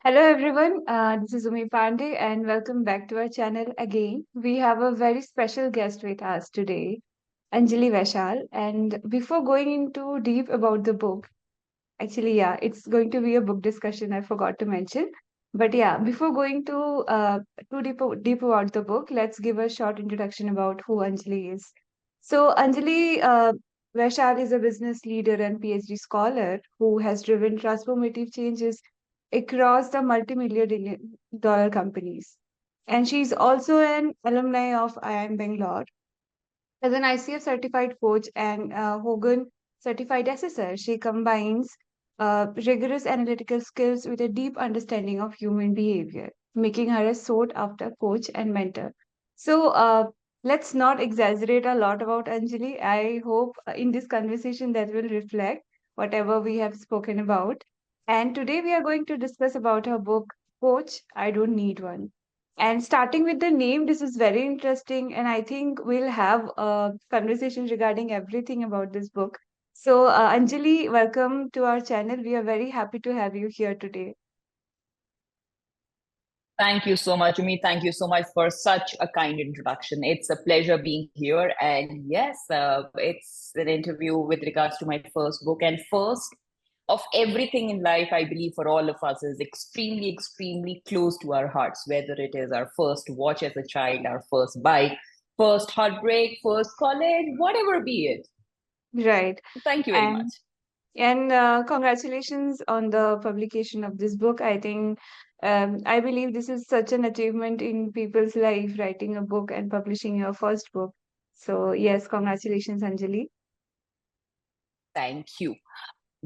Hello everyone, this is Umi Pandey and welcome back to our channel again. We have a very special guest with us today, Anjali Vaishal. And before going into deep about the book, actually, yeah, it's going to be a book discussion. I forgot to mention. But yeah, before going to too deep about the book, let's give a short introduction about who Anjali is. So Anjali Vaishal is a business leader and PhD scholar who has driven transformative changes across the multi-million dollar companies. And she's also an alumni of IIM Bangalore as an ICF certified coach and Hogan certified assessor. She combines rigorous analytical skills with a deep understanding of human behavior, making her a sought after coach and mentor. So, let's not exaggerate a lot about Anjali. I hope in this conversation that will reflect whatever we have spoken about. And today we are going to discuss about her book, Coach, I Don't Need One. And starting with the name, this is very interesting, and I think we'll have a conversation regarding everything about this book. So, Anjali, welcome to our channel. We are very happy to have you here today. Thank you so much, Umi. Thank you so much for such a kind introduction. It's a pleasure being here. And yes, it's an interview with regards to my first book. And first of everything in life, I believe for all of us is extremely, extremely close to our hearts, whether it is our first watch as a child, our first bike, first heartbreak, first college, whatever be it. Right. Thank you very much. And congratulations on the publication of this book. I think I believe this is such an achievement in people's life, writing a book and publishing your first book. So, yes, congratulations, Anjali. Thank you.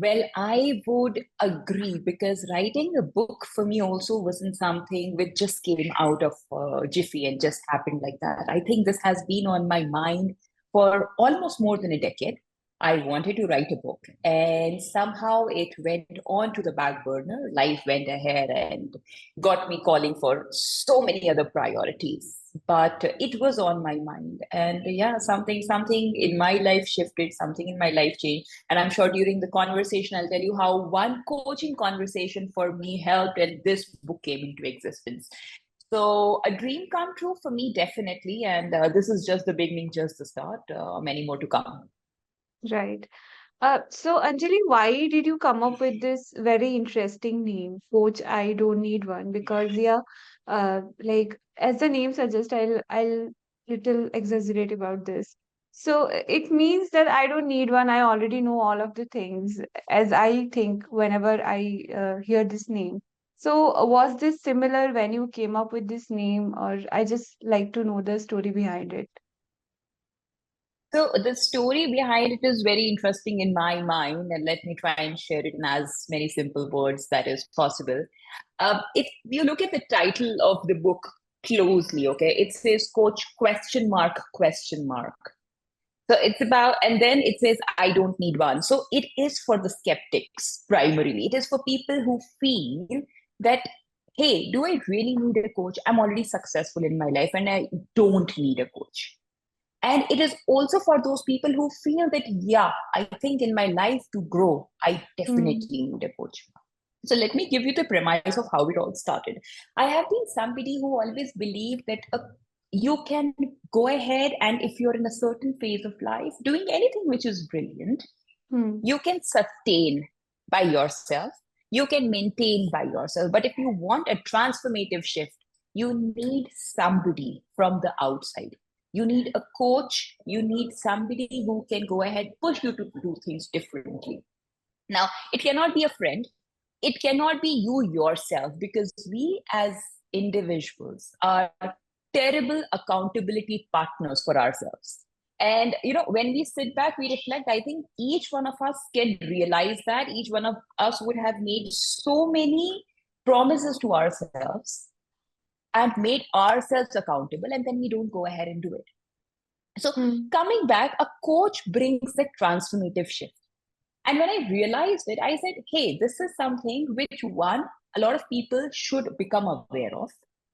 Well, I would agree because writing a book for me also wasn't something which just came out of Jiffy and just happened like that. I think this has been on my mind for almost more than a decade. I wanted to write a book, and somehow it went on to the back burner. Life went ahead and got me calling for so many other priorities. But it was on my mind, and yeah, something in my life shifted, something in my life changed, and I'm sure during the conversation, I'll tell you how one coaching conversation for me helped and this book came into existence. So, a dream come true for me, definitely. And this is just the beginning, just the start. Many more to come. Right. So Anjali, why did you come up with this very interesting name, Coach I Don't Need One? Because yeah, like as the name suggests, I'll little exaggerate about this. So it means that I don't need one. I already know all of the things, as I think whenever I hear this name. So was this similar when you came up with this name, or I just like to know the story behind it? So the story behind it is very interesting in my mind, and let me try and share it in as many simple words that is possible. If you look at the title of the book closely, okay, it says "Coach question mark question mark." So it's about, and then it says, "I don't need one." So it is for the skeptics primarily. It is for people who feel that, hey, do I really need a coach? I'm already successful in my life and I don't need a coach. And it is also for those people who feel that, yeah, I think in my life to grow, I definitely Hmm. need a coach. So let me give you the premise of how it all started. I have been somebody who always believed that you can go ahead and if you're in a certain phase of life, doing anything which is brilliant, Hmm. you can sustain by yourself, you can maintain by yourself. But if you want a transformative shift, you need somebody from the outside. You need a coach, you need somebody who can go ahead, push you to do things differently. Now, it cannot be a friend, it cannot be you yourself, because we as individuals are terrible accountability partners for ourselves. And when we sit back, we reflect, I think each one of us can realize that each one of us would have made so many promises to ourselves and made ourselves accountable, and then we don't go ahead and do it. So Hmm. coming back, a coach brings the transformative shift. And when I realized it, I said, hey, this is something which one, a lot of people should become aware of.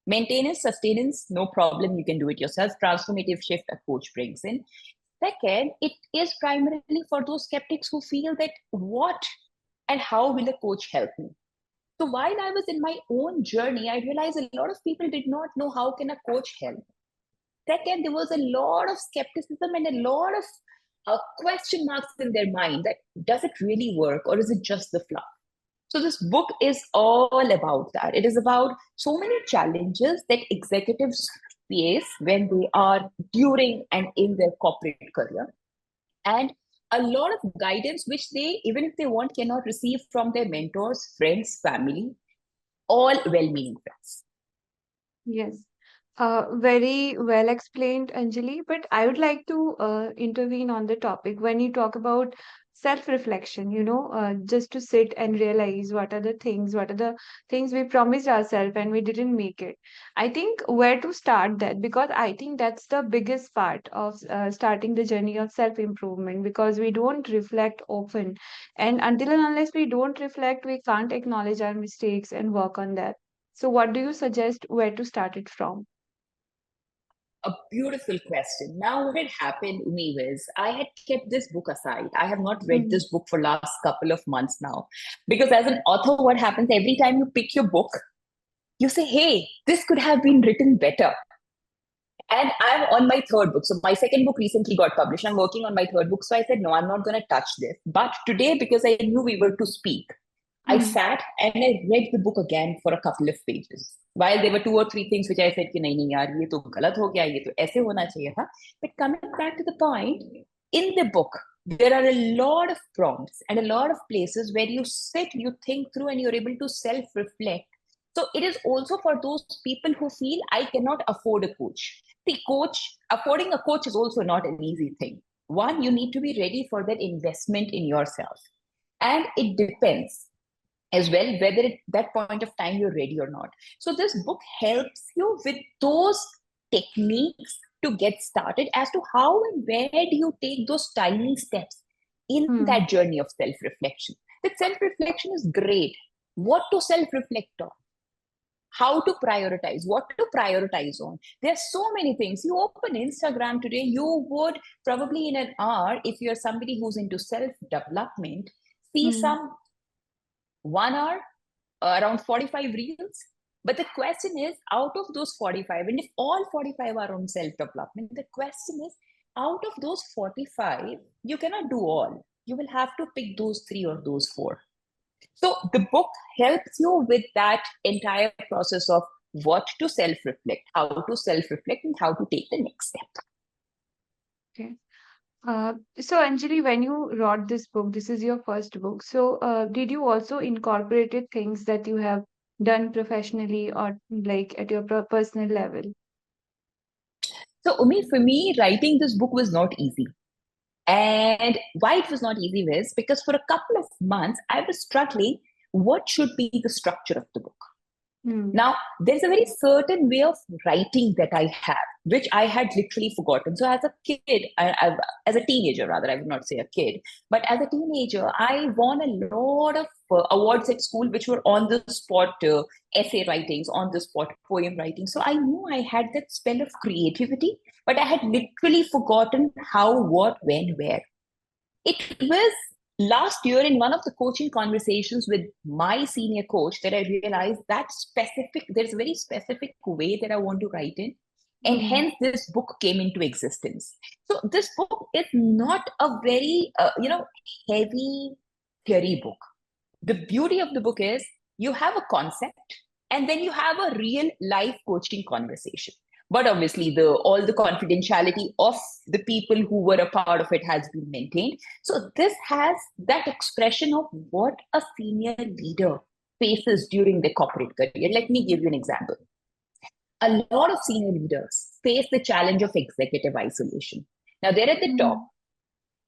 Maintenance, sustenance, no problem. You can do it yourself. Transformative shift a coach brings in. Second, it is primarily for those skeptics who feel that what and how will a coach help me? So while I was in my own journey, I realized a lot of people did not know how can a coach help. Second, there was a lot of skepticism and a lot of question marks in their mind that does it really work or is it just the fluff? So this book is all about that. It is about so many challenges that executives face when they are during and in their corporate career, and a lot of guidance which they, even if they want, cannot receive from their mentors, friends, family, all well-meaning friends. Yes. Very well explained, Anjali. But I would like to intervene on the topic when you talk about self-reflection, just to sit and realize what are the things we promised ourselves and we didn't make it. I think where to start that, because I think that's the biggest part of starting the journey of self-improvement, because we don't reflect often. And until and unless we don't reflect, we can't acknowledge our mistakes and work on that. So, what do you suggest where to start it from? A beautiful question. Now, what had happened to me was I had kept this book aside. I have not read Mm, this book for last couple of months now. Because as an author, what happens every time you pick your book, you say, hey, this could have been written better. And I'm on my third book. So my second book recently got published. I'm working on my third book. So I said, no, I'm not going to touch this. But today, because I knew we were to speak, I mm, sat and I read the book again for a couple of pages. While there were two or three things which I said, कि नहीं नहीं यार ये तो गलत हो गया, ये तो ऐसे होना चाहिए था. But coming back to the point, in the book, there are a lot of prompts and a lot of places where you sit, you think through, and you're able to self-reflect. So it is also for those people who feel I cannot afford a coach. See, affording a coach is also not an easy thing. One, you need to be ready for that investment in yourself. And it depends as well whether at that point of time you're ready or not. So this book helps you with those techniques to get started as to how and where do you take those tiny steps in mm, that journey of self-reflection. That self-reflection is great. What to self-reflect on, how to prioritize, what to prioritize on. There's so many things. You open Instagram today, you would probably in an hour, if you're somebody who's into self-development, see mm, some 1 hour, around 45 reels. But the question is, out of those 45, and if all 45 are on self-development, the question is, out of those 45, you cannot do all. You will have to pick those three or those four. So the book helps you with that entire process of what to self-reflect, how to self-reflect, and how to take the next step. okay. So, Anjali, when you wrote this book, this is your first book. So, did you also incorporated things that you have done professionally or like at your personal level? So, Umi, for me, writing this book was not easy. And why it was not easy was because for a couple of months, I was struggling what should be the structure of the book. Mm, Now, there's a very certain way of writing that I have, which I had literally forgotten. So, as a kid, as a teenager, rather, I would not say a kid, but as a teenager, I won a lot of awards at school, which were on the spot essay writings, on the spot poem writing. So, I knew I had that spell of creativity, but I had literally forgotten how, what, when, where. It was last year in one of the coaching conversations with my senior coach that I realized that there's a very specific way that I want to write in. And mm, hence this book came into existence. So this book is not a very, heavy theory book. The beauty of the book is you have a concept and then you have a real life coaching conversation, but obviously the all the confidentiality of the people who were a part of it has been maintained. So this has that expression of what a senior leader faces during their corporate career. Let me give you an example. A lot of senior leaders face the challenge of executive isolation. Now they're at the top, mm,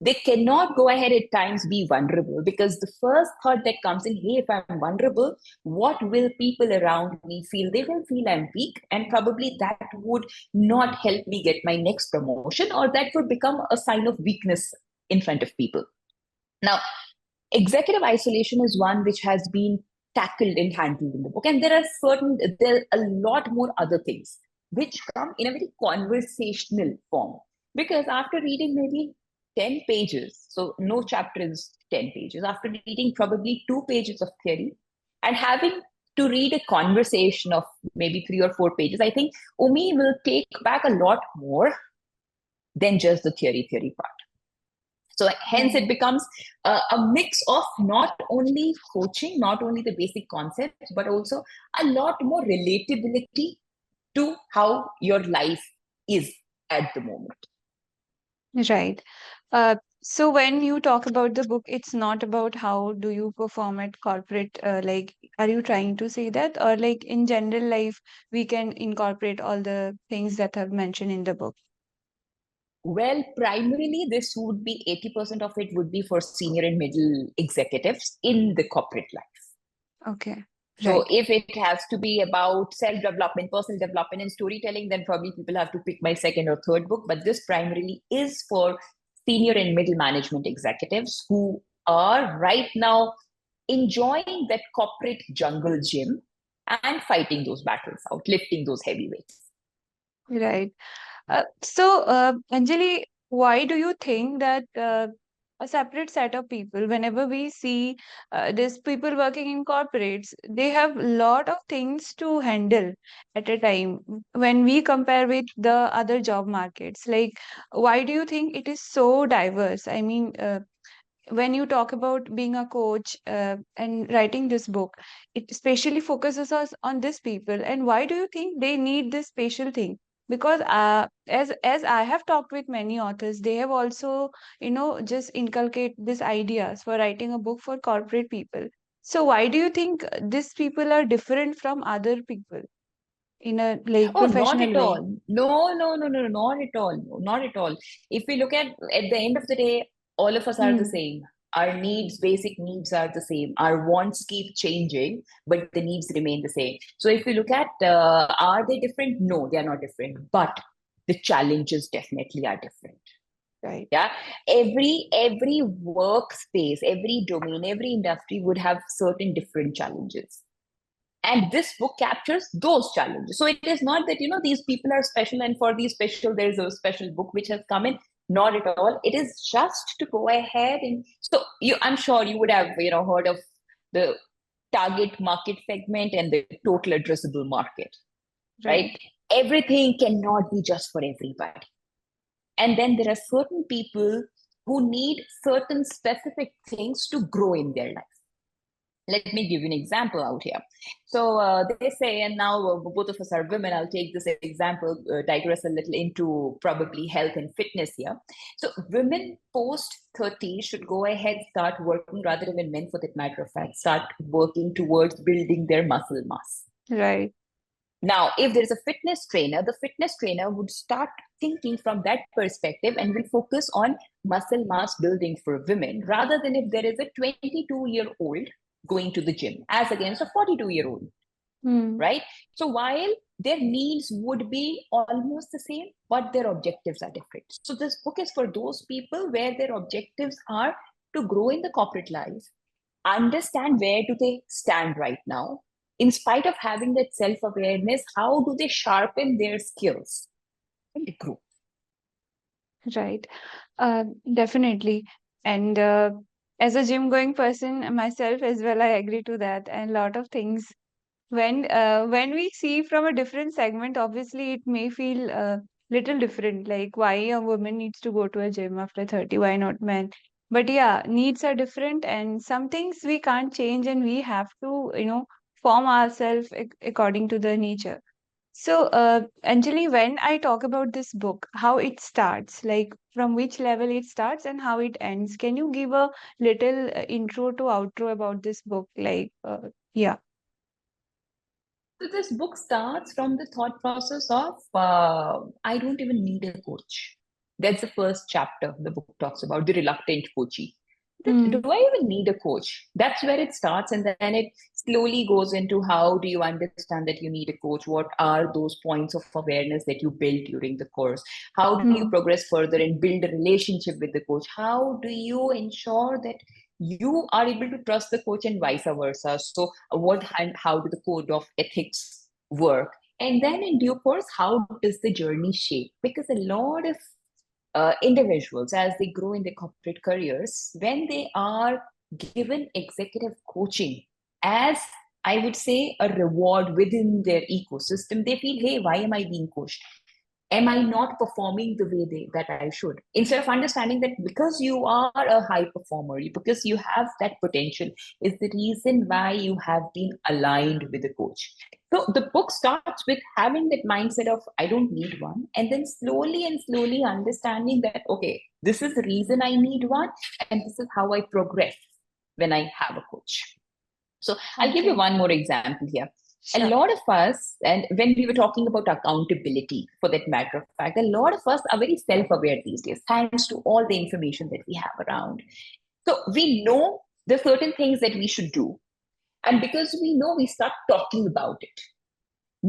they cannot go ahead at times be vulnerable because the first thought that comes in, hey, if I'm vulnerable, what will people around me feel? They will feel I'm weak, and probably that would not help me get my next promotion, or that would become a sign of weakness in front of people. Now, executive isolation is one which has been tackled and handled in the book, and there are a lot more other things which come in a very conversational form. Because after reading maybe 10 pages, so no chapter is 10 pages, after reading probably 2 pages of theory, And having to read a conversation of maybe 3 or 4 pages, I think Umi will take back a lot more than just the theory part. So hence Right. it becomes a mix of not only coaching, not only the basic concepts, but also a lot more relatability to how your life is at the moment. Right. So when you talk about the book, it's not about how do you perform at corporate, like, are you trying to say that? Or like in general life, we can incorporate all the things that are mentioned in the book. Well, primarily, this would be 80% of it would be for senior and middle executives in the corporate life. Okay. So Right. if it has to be about self-development, personal development, and storytelling, then probably people have to pick my second or third book. But this primarily is for senior and middle management executives who are right now enjoying that corporate jungle gym and fighting those battles out, lifting those heavy weights. Right. Anjali, why do you think that a separate set of people, whenever we see these people working in corporates, they have a lot of things to handle at a time when we compare with the other job markets? Like, why do you think it is so diverse? I mean, when you talk about being a coach and writing this book, it especially focuses us on these people. And why do you think they need this special thing? Because as I have talked with many authors, they have also, just inculcate these ideas for writing a book for corporate people. So why do you think these people are different from other people in a like Oh, not professional at way? all. No, no, no, no, no, not at all. No, not at all. If we look at the end of the day, all of us are the Hmm. same. Our needs, basic needs are the same. Our wants keep changing, but the needs remain the same. So if we look at, are they different? No, they are not different. But the challenges definitely are different. Right. Yeah, every workspace, every domain, every industry would have certain different challenges, and this book captures those challenges. So it is not that these people are special and for these special there is a special book which has come in. Not at all. It is just to go ahead and so I'm sure you would have heard of the target market segment and the total addressable market, right? Right. Everything cannot be just for everybody, and then there are certain people who need certain specific things to grow in their life. Let me give you an example out here. So they say, and now both of us are women. I'll take this example, digress a little into probably health and fitness here. So women post 30 should go ahead, start working, rather than men for that matter of fact, start working towards building their muscle mass. Right. Now, if there's a fitness trainer, the fitness trainer would start thinking from that perspective and will focus on muscle mass building for women rather than if there is a 22-year-old going to the gym as against a 42-year-old, Hmm. right? So while their needs would be almost the same, but their objectives are different. So this book is for those people where their objectives are to grow in the corporate life, understand where do they stand right now, in spite of having that self-awareness, how do they sharpen their skills and grow. Right. Definitely. And as a gym going person myself as well, I agree to that. And a lot of things when we see from a different segment, obviously it may feel little different. Like why a woman needs to go to a gym after 30, why not men? But yeah, needs are different, and some things we can't change, and we have to, form ourselves according to the nature. So, Anjali, when I talk about this book, how it starts, like from which level it starts and how it ends, can you give a little intro to outro about this book? Like, yeah. So this book starts from the thought process of I don't even need a coach. That's the first chapter the book talks about, the reluctant coachee. Do Hmm. I even need a coach? That's where it starts, and then it slowly goes into how do you understand that you need a coach? What are those points of awareness that you build during the course? How do you Hmm. progress further and build a relationship with the coach? How do you ensure that you are able to trust the coach and vice versa? So, what and how do the code of ethics work? And then, in due course, how does the journey shape? Because a lot of individuals, as they grow in their corporate careers, when they are given executive coaching as I would say, a reward within their ecosystem. They feel, hey, why am I being coached? Am I not performing the way that I should? Instead of understanding that because you are a high performer, because you have that potential, is the reason why you have been aligned with a coach. So the book starts with having that mindset of, I don't need one. And then slowly and slowly understanding that, okay, this is the reason I need one. And this is how I progress when I have a coach. So I'll give you Okay. one more example here. A Sure. lot of us, and when we were talking about accountability, for that matter of fact, a lot of us are very self aware these days, thanks to all the information that we have around. So we know the certain things that we should do. And because we know, we start talking about it.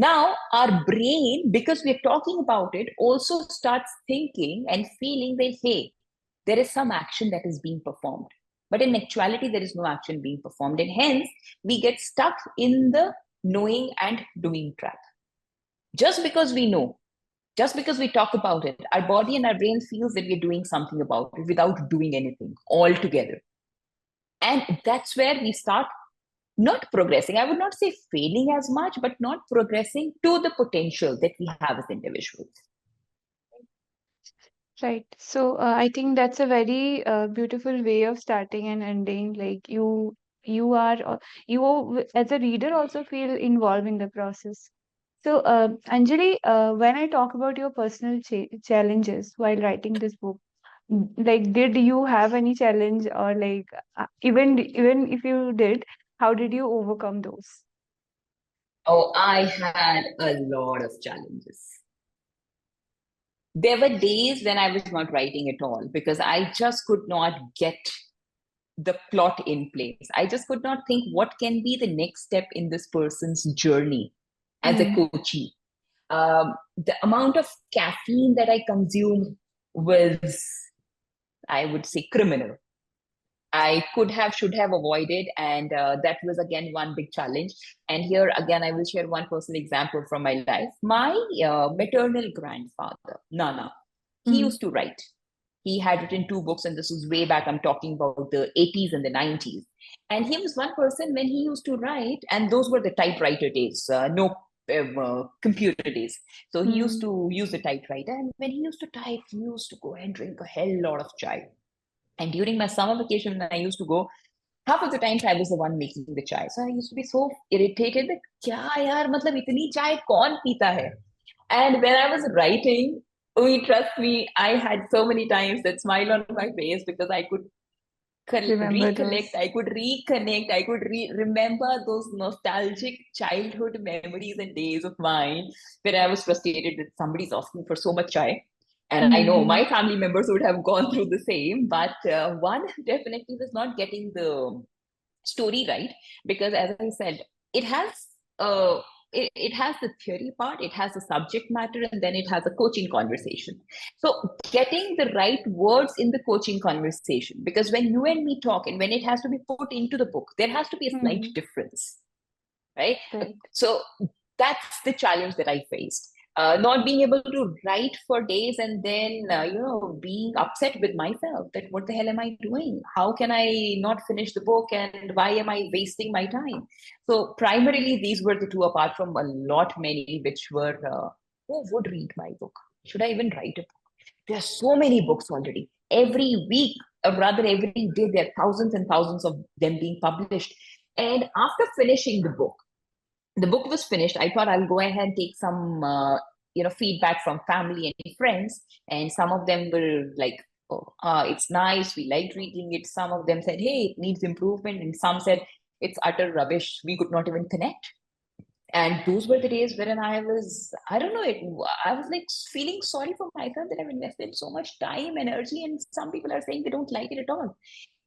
Now, our brain, because we're talking about it, also starts thinking and feeling that, hey, there is some action that is being performed. But in actuality, there is no action being performed. And hence, we get stuck in the knowing and doing trap. Just because we know, just because we talk about it, our body and our brain feels that we're doing something about it without doing anything altogether. And that's where we start not progressing. I would not say failing as much, but not progressing to the potential that we have as individuals. Right. So I think that's a very beautiful way of starting and ending. Like you are, as a reader also feel involved in the process. So Anjali, when I talk about your personal challenges while writing this book, like did you have any challenge or like even if you did, how did you overcome those? Oh, I had a lot of challenges. There were days when I was not writing at all because I just could not get the plot in place. I just could not think what can be the next step in this person's journey as a Hmm. coachee. The amount of caffeine that I consumed was, I would say, criminal. I could have, should have avoided, and that was again one big challenge. And here again, I will share one personal example from my life. My maternal grandfather, Nana, he Hmm. used to write. He had written two books, and this was way back. I'm talking about the 80s and the 90s. And he was one person when he used to write, and those were the typewriter days, no computer days. So he used Hmm. to use the typewriter, and when he used to type, he used to go and drink a hell lot of chai. And during my summer vacation, when I used to go, half of the times I was the one making the chai. So I used to be so irritated that, kya yaar, matlab itni chai kaun peeta hai? And when I was writing, we trust me, I had so many times that smile on my face because I could Remember recollect, those. I could reconnect, I could remember those nostalgic childhood memories and days of mine where I was frustrated that somebody's asking for so much chai. And I know Hmm. my family members would have gone through the same, but one definitely was not getting the story right because, as I said, it has uh, it has the theory part, it has the subject matter, and then it has a coaching conversation. So getting the right words in the coaching conversation, because when you and me talk and when it has to be put into the book, there has to be a slight Hmm. difference, right? Right. So that's the challenge that I faced. Not being able to write for days and then being upset with myself that what the hell am I doing? How can I not finish the book and why am I wasting my time? So primarily these were the two, apart from a lot many which were who would read my book? Should I even write a book? There are so many books already. Every week, or rather every day, there are thousands and thousands of them being published. And after finishing the book was finished, I thought I'll go ahead and take some feedback from family and friends. And some of them were like, oh, it's nice, we liked reading it. Some of them said, hey, it needs improvement, and some said it's utter rubbish, we could not even connect. And those were the days wherein I don't know, I was like feeling sorry for myself that I've invested so much time, energy, and some people are saying they don't like it at all.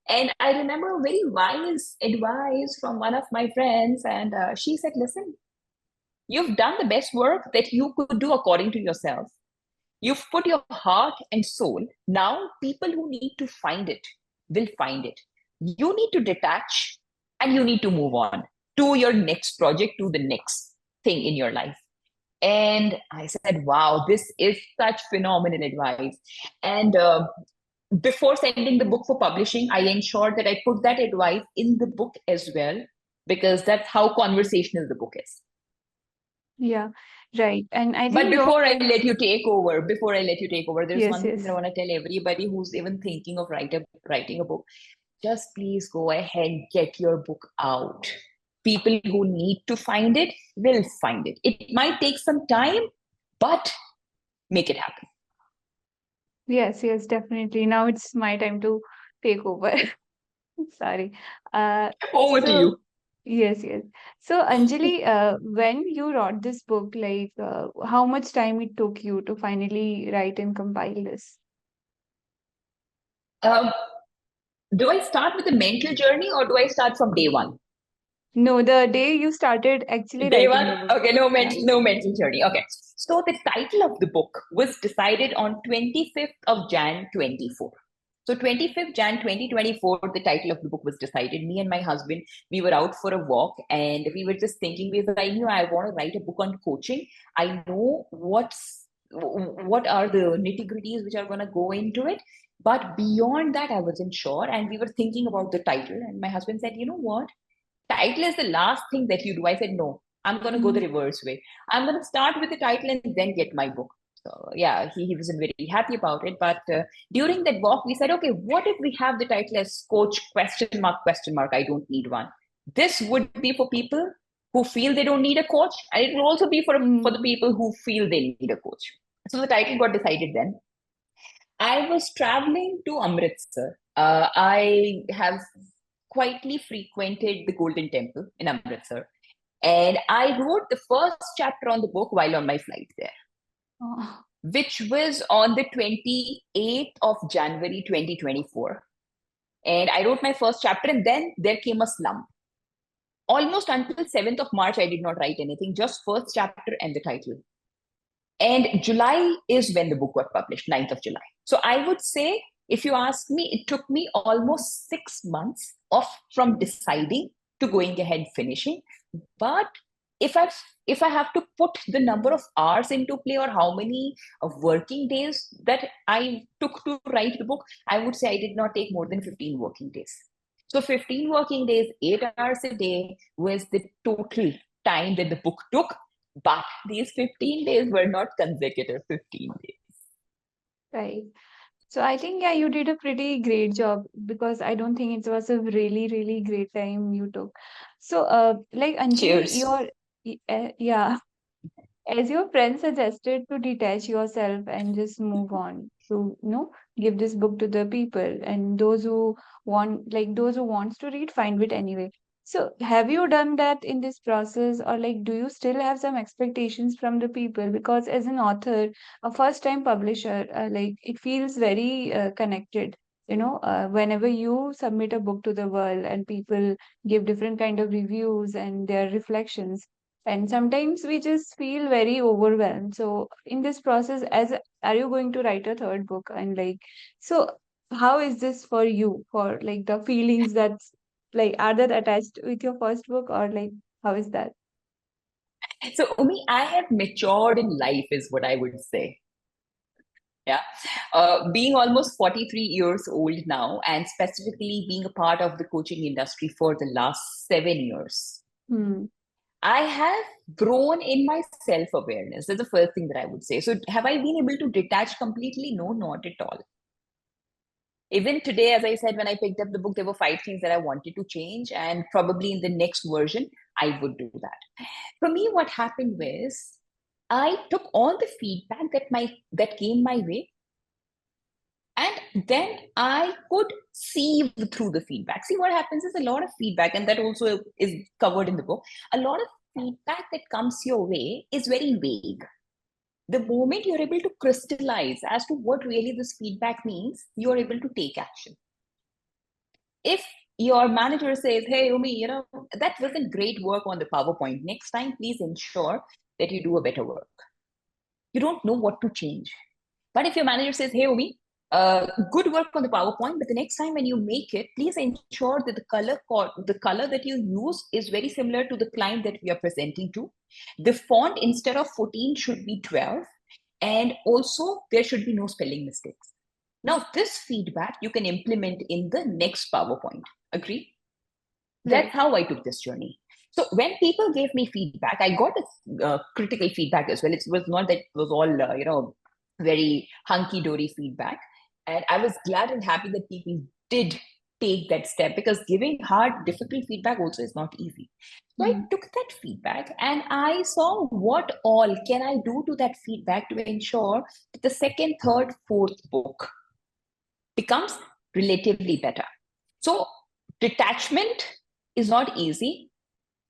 And I remember a very wise advice from one of my friends, and she said, listen, you've done the best work that you could do according to yourself. You've put your heart and soul. Now, people who need to find it will find it. You need to detach and you need to move on to your next project, to the next thing in your life. And I said, wow, this is such phenomenal advice. And before sending the book for publishing, I ensured that I put that advice in the book as well, because that's how conversational the book is. Yeah, right. And I But think your before I friends, let you take over, there's yes, one thing that I yes. want to tell everybody who's even thinking of writing a book. Just please go ahead, get your book out. People who need to find it will find it. It might take some time, but make it happen. Yes, yes, definitely. Now it's my time to take over. Sorry. Uh, Over to so you. yes, yes. So Anjali, when you wrote this book, like, how much time it took you to finally write and compile this? Um, do I start with the mental journey or do I start from day one? No, the day you started actually Day writing one? the book. Okay, no Yeah. mental, no mental journey. Okay. So the title of the book was decided on 25th of Jan 24. So 25th Jan 2024, the title of the book was decided. Me and my husband, we were out for a walk and we were just thinking, I knew I want to write a book on coaching. I know what are the nitty-gritties which are going to go into it. But beyond that, I wasn't sure. And we were thinking about the title. And my husband said, you know what? Title is the last thing that you do. I said, no, I'm going to go the Mhm. reverse way. I'm going to start with the title and then get my book. So yeah, he wasn't very happy about it. But during that walk, we said, okay, what if we have the title as coach question mark, I don't need one. This would be for people who feel they don't need a coach. And it will also be for the Mhm. people who feel they need a coach. So the title got decided then. I was traveling to Amritsar. I have quietly frequented the Golden Temple in Amritsar. And I wrote the first chapter on the book while on my flight there, Oh. which was on the 28th of January 2024. And I wrote my first chapter, and then there came a slump. Almost until 7th of March, I did not write anything, just first chapter and the title. And July is when the book got published, 9th of July. So I would say, if you ask me, it took me almost 6 months of from deciding to going ahead finishing. But if I if I have to put the number of hours into play or how many working days that I took to write the book, I would say I did not take more than 15 working days. So 15 working days, 8 hours a day was the total time that the book took. But these 15 days were not consecutive 15 days. Right. So I think, yeah, you did a pretty great job because I don't think it was a really, really great time you took. So, like Anjali, Cheers. yeah, as your friend suggested to detach yourself and just move on to, give this book to the people and those who those who wants to read, find it anyway. So have you done that in this process, or like do you still have some expectations from the people? Because as an author, a first time publisher, like it feels very connected. Whenever you submit a book to the world and people give different kind of reviews and their reflections, and sometimes we just feel very overwhelmed. So in this process, as are you going to write a third book? And like, so how is this for you, for like the feelings that's like, are that attached with your first book, or like how is that? So, Umi, I have matured in life, is what I would say. Yeah. Being almost 43 years old now, and specifically being a part of the coaching industry for the last 7 years, Hmm. I have grown in my self awareness. That's the first thing that I would say. So, have I been able to detach completely? No, not at all. Even today, as I said, when I picked up the book, there were 5 things that I wanted to change, and probably in the next version, I would do that. For me, what happened was I took all the feedback that came my way, and then I could sieve through the feedback. See, what happens is a lot of feedback, and that also is covered in the book. A lot of feedback that comes your way is very vague. The moment you're able to crystallize as to what really this feedback means, you're able to take action. If your manager says, hey, Umi, that wasn't great work on the PowerPoint. Next time, please ensure that you do a better work. You don't know what to change. But if your manager says, hey, Umi, good work on the PowerPoint, but the next time when you make it, please ensure that the color that you use is very similar to the client that we are presenting to. The font instead of 14 should be 12. And also, there should be no spelling mistakes. Now, this feedback you can implement in the next PowerPoint. Agree? That's Right. how I took this journey. So when people gave me feedback, I got a critical feedback as well. It was not that it was all very hunky dory feedback, and I was glad and happy that people did take that step, because giving hard, difficult feedback also is not easy. So I Mhm. took that feedback and I saw what all can I do to that feedback to ensure that the second, third, fourth book becomes relatively better. So detachment is not easy,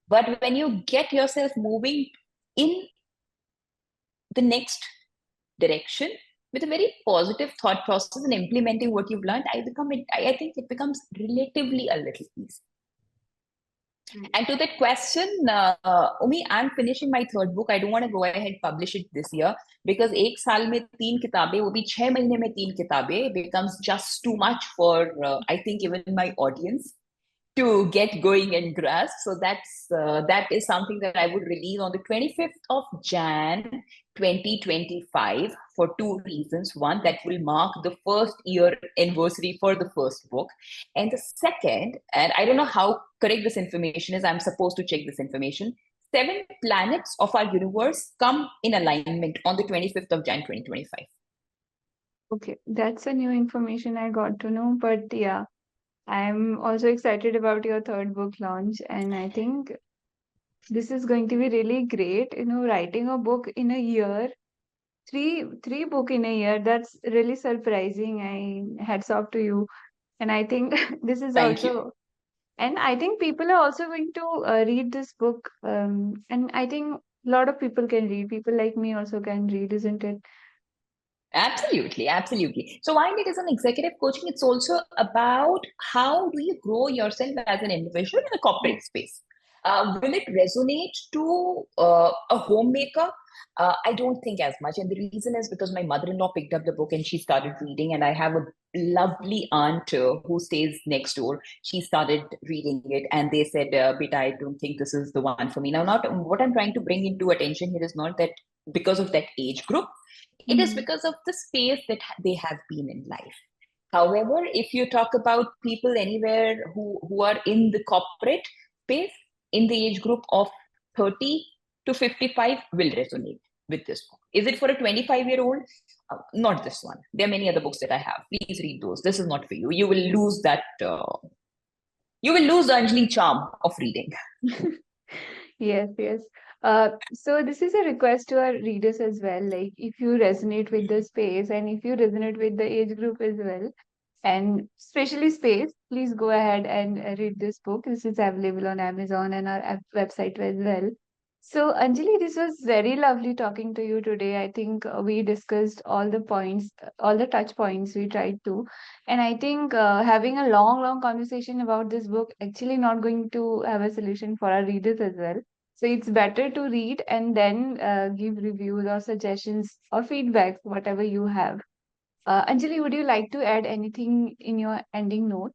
but when you get yourself moving in the next direction with a very positive thought process and implementing what you've learned, I think it becomes relatively a little easy. Right. And to that question, Umi, I'm finishing my third book. I don't want to go ahead publish it this year, because एक साल में तीन किताबें, वो भी 6 महीने में तीन किताबें becomes just too much for I think even my audience to get going and grasp. So that is something that I would release on the 25th of Jan 2025 for two reasons. One, that will mark the first year anniversary for the first book. And the second, and I don't know how correct this information is, I'm supposed to check this information. 7 planets of our universe come in alignment on the 25th of Jan 2025. Okay, that's a new information I got to know, but yeah, I'm also excited about your third book launch, and I think this is going to be really great. Writing a book in a year, three book in a year, that's really surprising. I hats off to you. And I think this is Thank you. also, and I think people are also going to read this book. And I think a lot of people can read. People like me also can read, isn't it? Absolutely, absolutely. So while it is an executive coaching, it's also about how do you grow yourself as an individual in a corporate space. Will it resonate to a homemaker? I don't think as much. And the reason is because my mother-in-law picked up the book and she started reading, and I have a lovely aunt who stays next door. She started reading it, and they said, Beta, I don't think this is the one for me. Now, not what I'm trying to bring into attention here is not that because of that age group, it is Mhm. because of the space that they have been in life. However, if you talk about people anywhere who are in the corporate space, in the age group of 30 to 55 will resonate with this book. Is it for a 25-year-old? Not this one. There are many other books that I have. Please read those. This is not for you. You will lose that. You will lose the Anjali charm of reading. Yes, yes. So this is a request to our readers as well. Like, if you resonate with the space and if you resonate with the age group as well, and especially space, please go ahead and read this book. This is available on Amazon and our website as well. So, Anjali, this was very lovely talking to you today. I think we discussed all the points, all the touch points we tried to. And I think having a long conversation about this book actually not going to have a solution for our readers as well. So it's better to read and then give reviews or suggestions or feedback, whatever you have. Anjali, would you like to add anything in your ending note?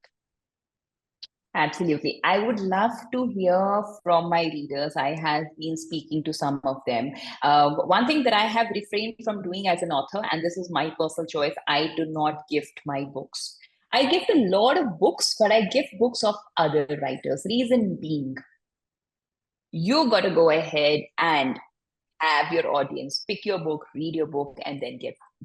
Absolutely. I would love to hear from my readers. I have been speaking to some of them. One thing that I have refrained from doing as an author, and this is my personal choice, I do not gift my books. I gift a lot of books, but I gift books of other writers. Reason being, you got to go ahead and have your audience pick your book, read your book, and then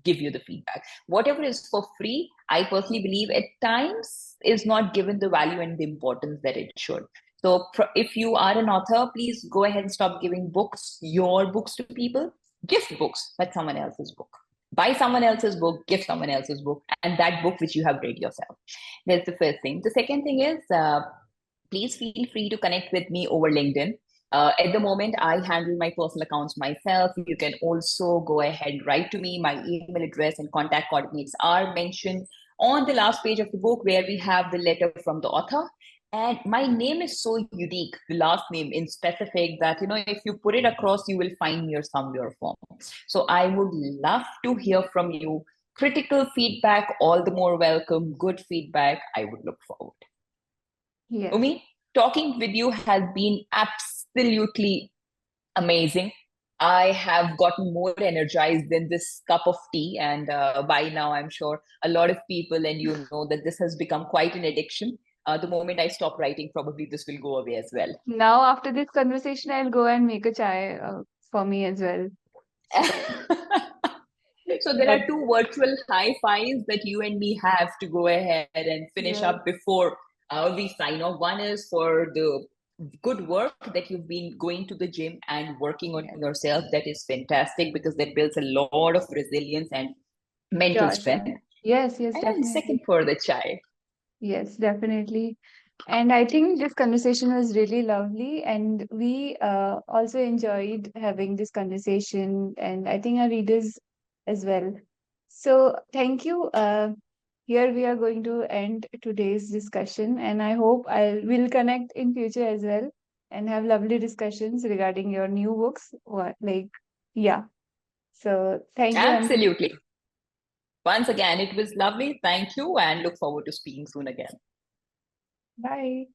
give you the feedback. Whatever is for free, I personally believe at times is not given the value and the importance that it should. So if you are an author, please go ahead and stop giving books, your books to people. Gift books, but someone else's book. Buy someone else's book, give someone else's book, and that book which you have read yourself. That's the first thing. The second thing is, please feel free to connect with me over LinkedIn. At the moment, I handle my personal accounts myself. You can also go ahead, write to me. My email address and contact coordinates are mentioned on the last page of the book, where we have the letter from the author. And my name is so unique, the last name in specific, that if you put it across, you will find me or somewhere form. So I would love to hear from you. Critical feedback, all the more welcome. Good feedback, I would look forward. Yes. Umi, talking with you has been absolutely amazing. I have gotten more energized than this cup of tea, and by now I'm sure a lot of people, and you know that this has become quite an addiction. the moment I stop writing, probably this will go away as well. Now, after this conversation, I'll go and make a chai for me as well. So, So there but are two virtual high fives that you and me have to go ahead and finish yes, up before we sign off. One is for the good work that you've been going to the gym and working on yes, yourself. That is fantastic because that builds a lot of resilience and mental sure, sure. strength. Yes, yes, And definitely. second, for the chai. Yes, definitely. And I think this conversation was really lovely, and we also enjoyed having this conversation, and I think our readers as well. So, thank you. Here we are going to end today's discussion, and I hope I will connect in future as well and have lovely discussions regarding your new books. Like, yeah. So, thank you, and Absolutely. Once again, it was lovely. Thank you and look forward to speaking soon again. bye.